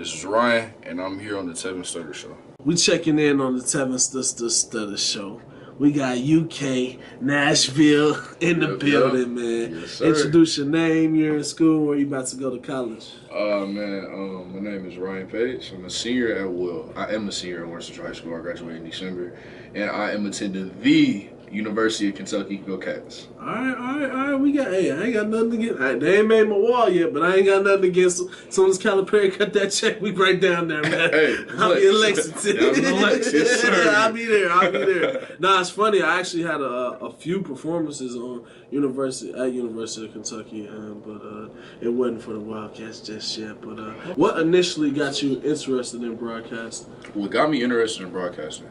This is Ryan, and I'm here on the Tevin Studdard Show. We checking in on the Tevin Studdard Show. We got UK, Nashville in the building, man. Yes, sir. Introduce your name, you're in school, where you about to go to college? My name is Ryan Page. I'm a senior at Will. I am a senior at Warren Central High School. I graduated in December, and I am attending the University of Kentucky. Go Cats. All right. We got. Hey, I ain't got nothing against. They ain't made my wall yet, but I ain't got nothing against. As soon as Calipari cut that check, we right down there, man. Hey, I'll be in Lexington. Yes, sir. I'll be there. Nah, it's funny. I actually had a few performances on University of Kentucky, but it wasn't for the Wildcats just yet. But what initially got you interested in broadcasting? What got me interested in broadcasting?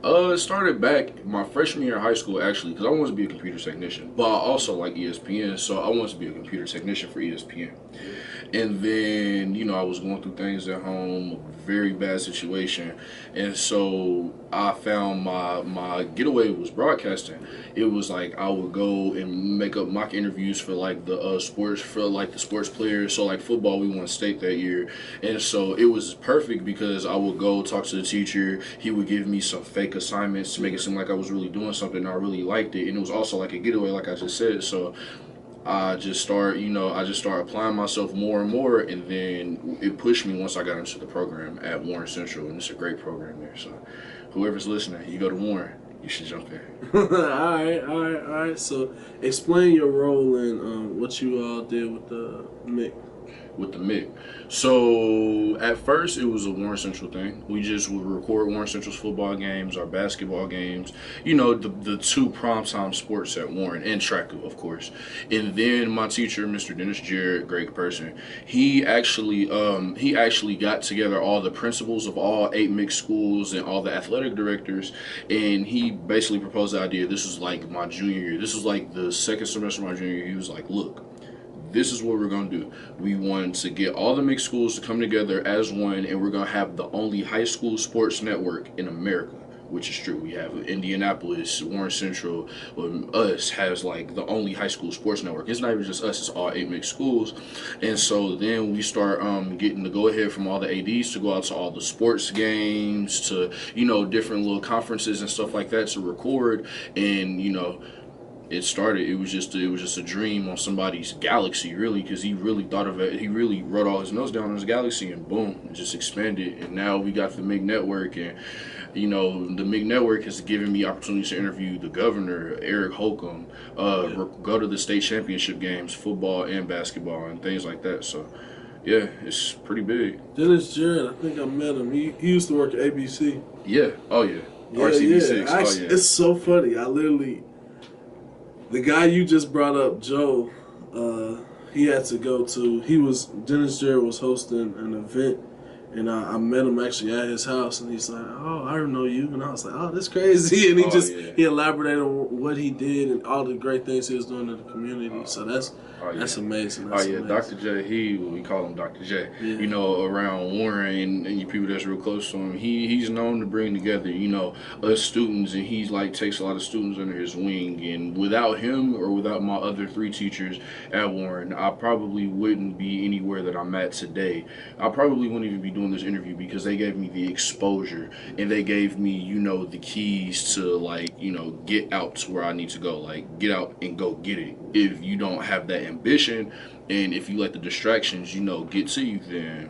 It started back my freshman year of high school, actually, because I wanted to be a computer technician. But I also like ESPN, so I wanted to be a computer technician for ESPN. And then, I was going through things at home, a very bad situation. And so I found my getaway was broadcasting. It was like I would go and make up mock interviews for like the sports players. So like football, we won state that year. And so it was perfect because I would go talk to the teacher. He would give me some fake assignments to make it seem like I was really doing something, and I really liked it. And it was also like a getaway, like I just said. So I just started applying myself more and more, and then it pushed me once I got into the program at Warren Central, and it's a great program there. So whoever's listening, you go to Warren, you should jump in. All right. So explain your role in what you all did with the MIC. With the MIC. So at first it was a Warren Central thing. We just would record Warren Central's football games, our basketball games, the two primetime sports at Warren, and track, of course. And then my teacher, Mr. Dennis Jarrett, great person, he actually got together all the principals of all 8 MIC schools and all the athletic directors, and he basically proposed the idea. This was like my junior year. This was like the second semester of my junior year. He was like, look, this is what we're going to do. We want to get all the mixed schools to come together as one, and we're going to have the only high school sports network in America, which is true. We have Indianapolis, Warren Central, us has like the only high school sports network. It's not even just us, it's all 8 mixed schools. And so then we start getting the go-ahead from all the ADs to go out to all the sports games, to, different little conferences and stuff like that to record. And, it started. It was just a dream on somebody's galaxy, really, because he really thought of it. He really wrote all his notes down on his galaxy, and boom, it just expanded. And now we got the MIC Network, and the MIC Network has given me opportunities to interview the governor, Eric Holcomb, go to the state championship games, football and basketball, and things like that. So, yeah, it's pretty big. Dennis Jarrett, I think I met him. He used to work at ABC. Yeah. Oh yeah. RCB6. Actually, it's so funny. The guy you just brought up, Joe, he had to go to, Dennis Jarrett was hosting an event, and I met him actually at his house, and he's like, oh, I know you, and I was like, oh, that's crazy, and he elaborated on what he did and all the great things he was doing in the community, so that's amazing. That's amazing. Dr. J, we call him Dr. J, around Warren and you people that's real close to him, he's known to bring together, us students, and he's like takes a lot of students under his wing, and without him or without my other 3 teachers at Warren, I probably wouldn't be anywhere that I'm at today. I probably wouldn't even be doing this interview because they gave me the exposure, and they gave me, the keys to get out to where I need to go, get out and go get it. If you don't have that ambition, and if you let the distractions, get to you, then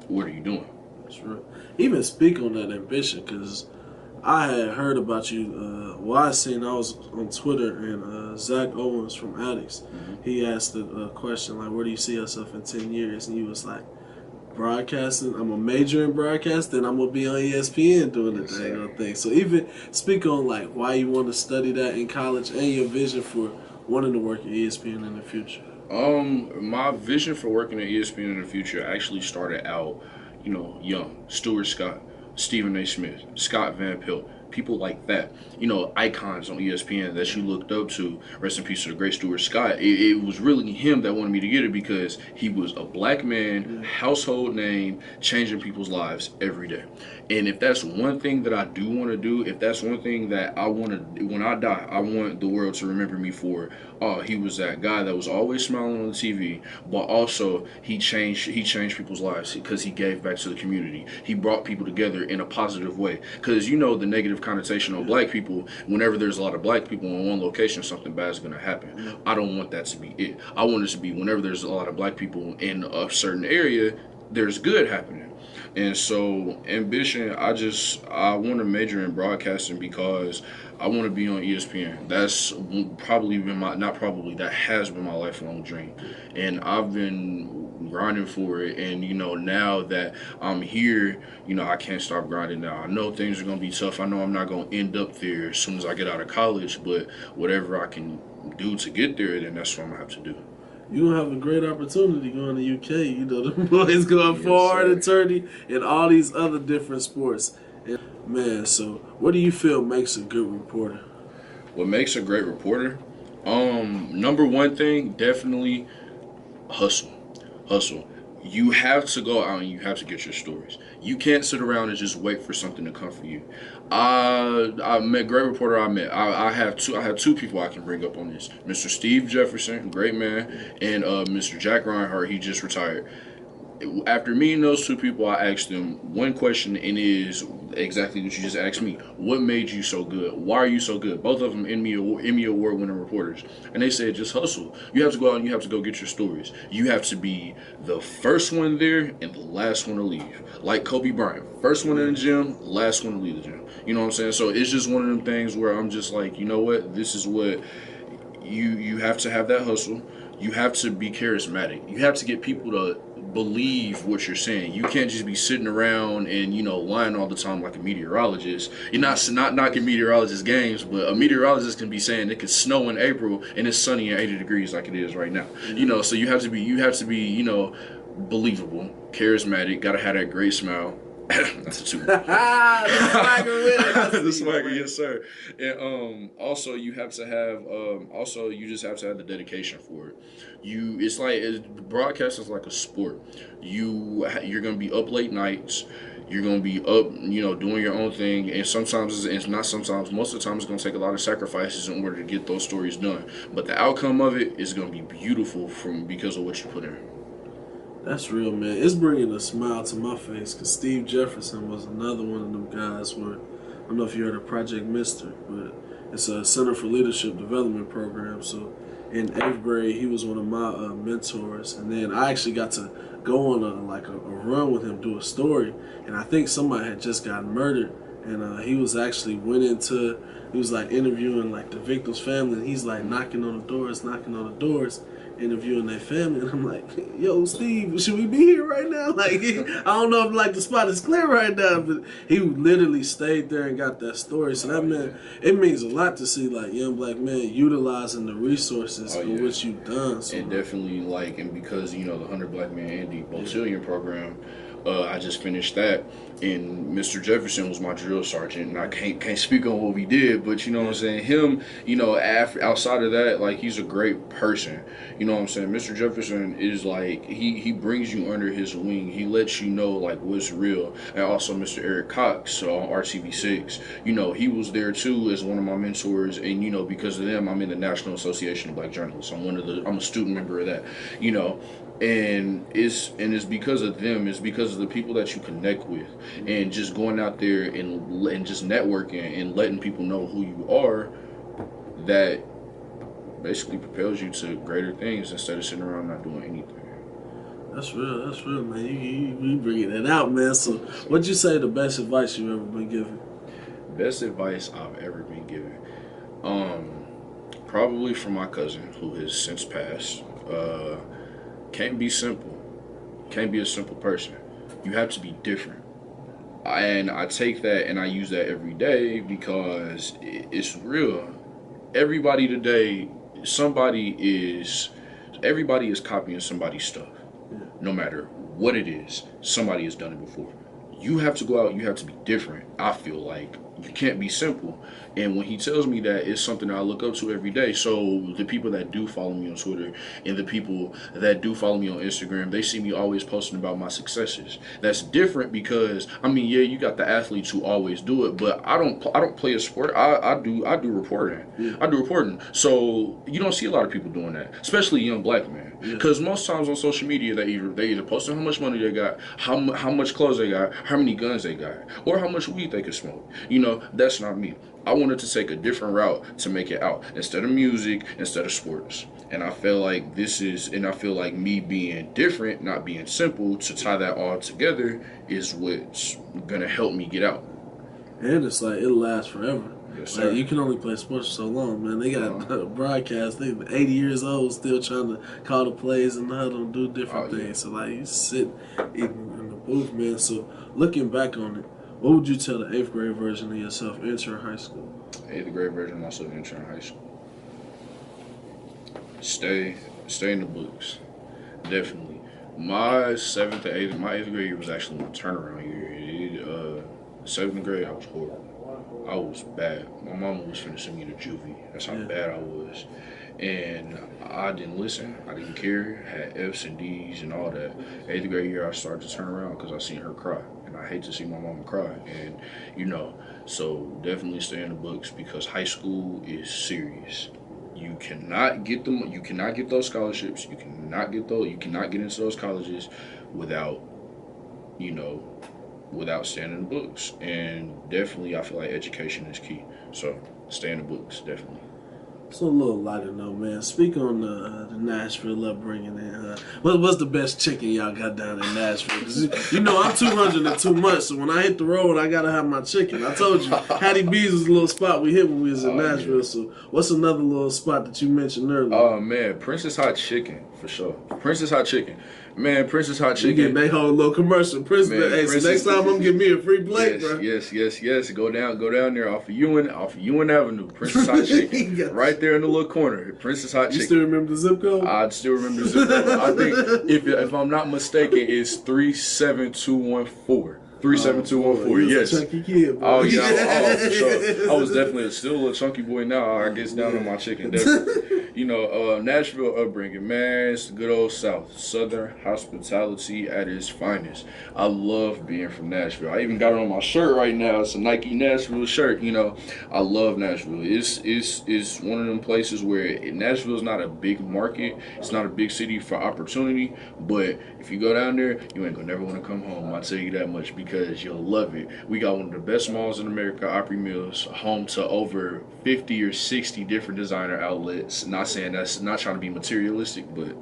what are you doing? That's right. Even speak on that ambition, because I had heard about you. I was on Twitter, and Zach Owens from Addicts, he asked a question like, where do you see yourself in 10 years? And he was like, broadcasting. I'm a major in broadcasting. I'm gonna be on ESPN doing the thing. So even speak on why you want to study that in college and your vision for wanting to work at ESPN in the future. My vision for working at ESPN in the future actually started out, young. Stuart Scott, Stephen A. Smith, Scott Van Pelt, people like that, icons on ESPN that you looked up to. Rest in peace to the great Stuart Scott. It was really him that wanted me to get it because he was a black man, household name, changing people's lives every day. And if that's one thing that I do want to do, if that's one thing that I want to, when I die, I want the world to remember me for, Oh, he was that guy that was always smiling on the TV, but also he changed people's lives because he gave back to the community. He brought people together in a positive way. Because you know the negative connotation on black people. Whenever there's a lot of black people in one location, something bad is going to happen. I don't want that to be it. I want it to be whenever there's a lot of black people in a certain area, there's good happening. And so, ambition, I want to major in broadcasting because I want to be on ESPN. That's probably been not probably, that has been my lifelong dream. And I've been grinding for it. And, now that I'm here, I can't stop grinding now. I know things are going to be tough. I know I'm not going to end up there as soon as I get out of college, but whatever I can do to get there, then that's what I'm going to have to do. You're going to have a great opportunity going to UK. The boys going Yes, forward sir. attorney and all these other different sports. And, man, so what do you feel makes a good reporter? What makes a great reporter? Number one thing, definitely hustle. Hustle. You have to go out and you have to get your stories. You can't sit around and just wait for something to come for you. I met great reporter. I have two people I can bring up on this. Mr. Steve Jefferson, great man, and Mr. Jack Reinhardt. He just retired. After meeting those two people, I asked them one question, and it is exactly what you just asked me. What made you so good? Why are you so good? Both of them Emmy Award winning reporters. And they said, just hustle. You have to go out and you have to go get your stories. You have to be the first one there and the last one to leave. Like Kobe Bryant. First one in the gym, last one to leave the gym. You know what I'm saying? So it's just one of them things where I'm just like, you know what? This is what you have to have, that hustle. You have to be charismatic. You have to get people to believe what you're saying. You can't just be sitting around and lying all the time like a meteorologist. You're not knocking meteorologists' games, but a meteorologist can be saying it could snow in April and it's sunny and 80 degrees like it is right now. So you have to be believable, charismatic. Gotta have that great smile. That's a two. The swagger with it. The swagger, yes sir. And also you have to have you just have to have the dedication for it. Broadcast is like a sport. You're gonna be up late nights. You're gonna be up, doing your own thing, and sometimes it's not. Sometimes, most of the time, it's gonna take a lot of sacrifices in order to get those stories done. But the outcome of it is gonna be beautiful because of what you put in. That's real, man. It's bringing a smile to my face because Steve Jefferson was another one of them guys where, I don't know if you heard of Project Mister, but it's a Center for Leadership Development program. So in 8th grade, he was one of my mentors. And then I actually got to go on a run with him, do a story. And I think somebody had just gotten murdered. And he was actually he was like interviewing like the victim's family. And he's like knocking on the doors, interviewing their family, and I'm like, yo, Steve, should we be here right now? Like, I don't know if the spot is clear right now, but he literally stayed there and got that story. So that man, it means a lot to see young black men utilizing the resources for what you've done. So, and definitely and because the 100 Black Men Andy Botillion program, I just finished that, and Mr. Jefferson was my drill sergeant, and I can't speak on what we did, but what I'm saying, him, outside of that, he's a great person, what I'm saying. Mr. Jefferson is he brings you under his wing. He lets you know what's real. And also Mr. Eric Cox on RTV6, he was there too as one of my mentors, and because of them, I'm in the National Association of Black Journalists. I'm a student member of that, And it's because of them. It's because of the people that you connect with, and just going out there and just networking and letting people know who you are, that basically propels you to greater things instead of sitting around not doing anything. That's real, man. You bringing it out, man. So, what'd you say the best advice you've ever been given? Best advice I've ever been given, probably from my cousin who has since passed. Can't be simple. Can't be a simple person. You have to be different. And I take that and I use that every day because it's real. Everybody today, everybody is copying somebody's stuff. No matter what it is, somebody has done it before. You have to go out, you have to be different. I feel like you can't be simple. And when he tells me that, it's something that I look up to every day. So the people that do follow me on Twitter and the people that do follow me on Instagram, they see me always posting about my successes. That's different because I mean, yeah, you got the athletes who always do it, but I don't play a sport. I do reporting. Yeah. I do reporting. So you don't see a lot of people doing that, especially young black men. Because most times on social media, they either posting how much money they got, how much clothes they got, how many guns they got, or how much weed they can smoke. You know, that's not me. I wanted to take a different route to make it out. Instead of music, instead of sports. And I feel like I feel like me being different, not being simple, to tie that all together is what's gonna help me get out. And it's like, it'll last forever. Yes, sir. Like, you can only play sports for so long, man. They got broadcasts. They 80 years old, still trying to call the plays and huddle and do different things. So, like, you sit in the booth, man. So, looking back on it, what would you tell the 8th grade version of yourself entering high school? 8th grade version of myself entering high school. Stay in the books. Definitely. My 7th to 8th, my 8th grade year was actually my turnaround year. 7th grade, I was horrible. I was bad. My mama was finna send me to juvie. That's how bad I was. And I didn't listen. I didn't care. Had F's and D's and all that. 8th grade year, I started to turn around because I seen her cry. And I hate to see my mama cry. And, you know, so definitely stay in the books because high school is serious. You cannot get them. You cannot get those scholarships. You cannot get into those colleges without, you know, without staying in the books. And definitely, I feel like education is key. So stay in the books, definitely. So a little lighter note, man. Speak on the Nashville upbringing. And what's the best chicken y'all got down in Nashville? 'Cause you know I'm 200 and too much, so when I hit the road, I gotta have my chicken. I told you, Hattie B's was a little spot we hit when we was in Nashville. Yeah. So what's another little spot that you mentioned earlier? Oh man, Princess Hot Chicken for sure. Princess Hot Chicken. Man, Princess Hot Chicken. You get that whole little commercial. So next time I'm gonna give me a free plate, bro. Yes. Go down there off of Ewan Avenue. Princess Hot Chicken, right there in the little corner. Princess Hot Chicken. You still remember the zip code? I still remember the zip code. I think if I'm not mistaken, it's 37214. 37214. Yes. Chunky kid, boy. Oh yeah. For sure. I was definitely still a chunky boy now. I gets down on my chicken. Definitely. You know, Nashville upbringing, man. It's the good old South. Southern hospitality at its finest. I love being from Nashville. I even got it on my shirt right now. It's a Nike Nashville shirt. You know, I love Nashville. It's one of them places where Nashville is not a big market. It's not a big city for opportunity. But if you go down there, you ain't gonna never want to come home. I'll tell you that much because you'll love it. We got one of the best malls in America, Opry Mills, home to over 50 or 60 different designer outlets. Not saying that's not trying to be materialistic, but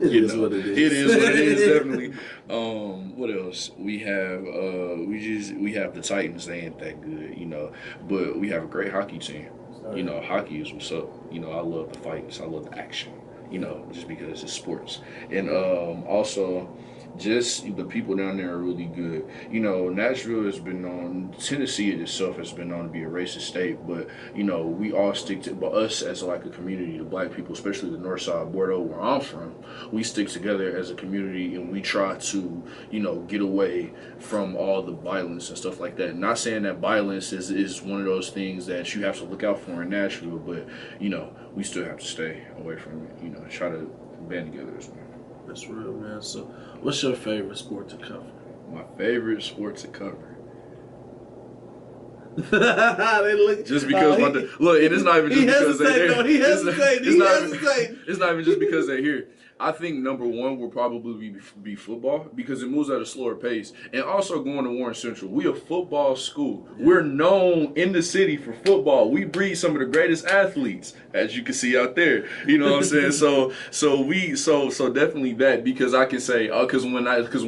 it is what it is. It is what it is, definitely. What else? We have we have the Titans. They ain't that good, you know, but we have a great hockey team. You know, hockey is what's up. You know, I love the fights. I love the action. You know, just because it's sports. And also, just the people down there are really good. You know, Nashville has been known, Tennessee itself has been known to be a racist state, but, you know, we all stick to, but us as like a community, the black people, especially the north side, Bordeaux, where I'm from, we stick together as a community and we try to, you know, get away from all the violence and stuff like that. Not saying that violence is one of those things that you have to look out for in Nashville, but, you know, we still have to stay away from it, you know, try to band together as well. That's real, man. So, what's your favorite sport to cover? My favorite sport to cover. Just because look, and it's not even just because they're there. He hesitated. It's not even just because they're here. I think number one will probably be football because it moves at a slower pace. And also going to Warren Central. We a football school. Yeah. We're known in the city for football. We breed some of the greatest athletes, as you can see out there. You know what I'm saying? So definitely that, because I can say because when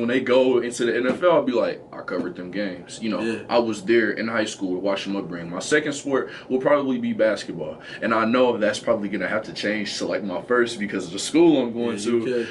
they go into the NFL, I'll be like, I covered them games. You know, yeah. I was there in high school to watch them upbringing. My second sport will probably be basketball. And I know that's probably gonna have to change to like my first because of the school I'm going to. You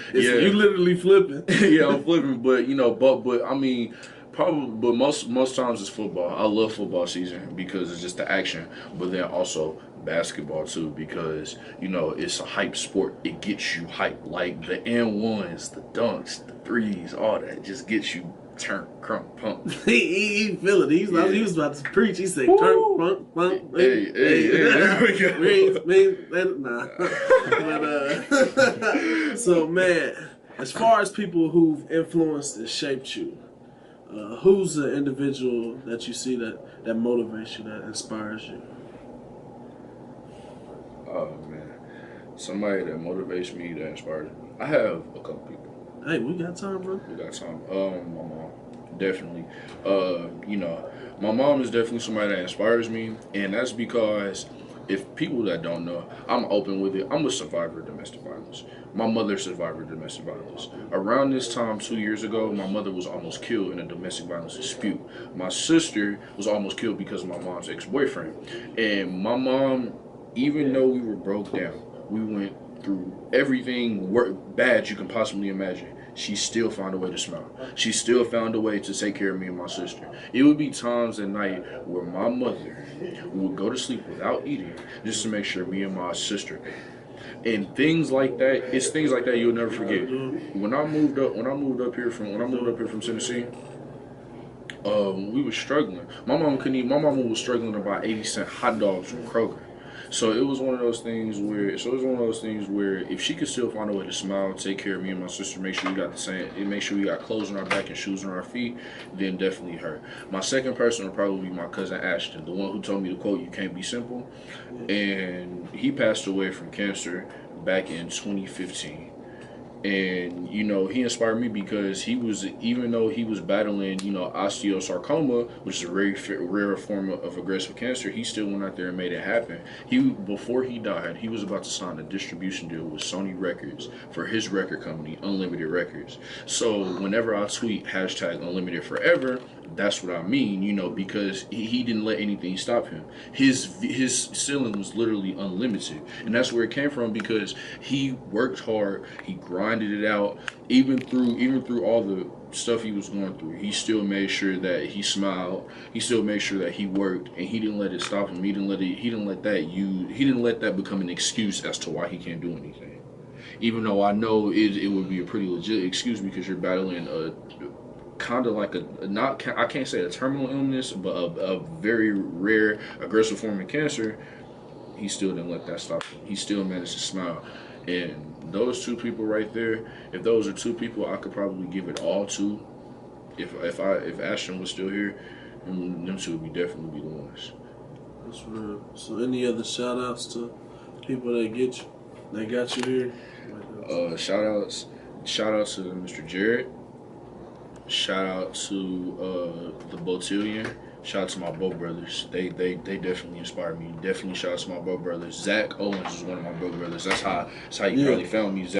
literally flipping. Yeah, I'm flipping, but you know, but I mean, probably, but most times it's football. I love football season because it's just the action, but then also basketball too because you know it's a hype sport. It gets you hype, like the N1s, the dunks, the threes, all that just gets you turn, crunk, pump. he feel it. He was about to preach. He said, Woo! turn, pump, pump. Hey, there we go. Nah. But, so, man, as far as people who've influenced and shaped you, who's the individual that you see that motivates you, that inspires you? Oh, man. Somebody that motivates me, that inspires me. I have a couple people. Hey, we got time, bro. We got time. My mom, definitely. My mom is definitely somebody that inspires me, and that's because if people that don't know, I'm open with it. I'm a survivor of domestic violence. My mother's a survivor of domestic violence. Around this time, 2 years ago, my mother was almost killed in a domestic violence dispute. My sister was almost killed because of my mom's ex-boyfriend. And my mom, even though we were broke down, we went through everything bad you can possibly imagine, she still found a way to smile. She still found a way to take care of me and my sister. It would be times at night where my mother would go to sleep without eating just to make sure me and my sister ate. And things like that, it's things like that you'll never forget. When I moved up here from Tennessee, we were struggling. My mama was struggling to buy 80-cent hot dogs from Kroger. So it was one of those things where if she could still find a way to smile, take care of me and my sister, make sure we got clothes on our back and shoes on our feet, then definitely her. My second person would probably be my cousin Ashton, the one who told me to quote, "You can't be simple." And he passed away from cancer back in 2015. And, he inspired me because even though he was battling, osteosarcoma, which is a very rare form of aggressive cancer, he still went out there and made it happen. Before he died, he was about to sign a distribution deal with Sony Records for his record company, Unlimited Records. So whenever I tweet #Unlimited Forever, that's what I mean, because he didn't let anything stop him. His ceiling was literally unlimited. And that's where it came from, because he worked hard, he grinded it out, even through all the stuff he was going through. He still made sure that he smiled, he still made sure that he worked, and he didn't let it stop him. He didn't let that become an excuse as to why he can't do anything. Even though I know it would be a pretty legit excuse, because you're battling a kind of like I can't say a terminal illness, but a very rare aggressive form of cancer. He still didn't let that stop him. He still managed to smile. And those two people right there, if those are two people I could probably give it all to, if Ashton was still here, them two would definitely be the ones. That's real. So any other shout outs to people that got you here? Shout outs to Mr. Jared. Shout out to the Botillion. Shout out to my Bo brothers. They definitely inspired me. Definitely shout out to my Bo brothers. Zach Owens is one of my Bo brothers. That's how you probably found me.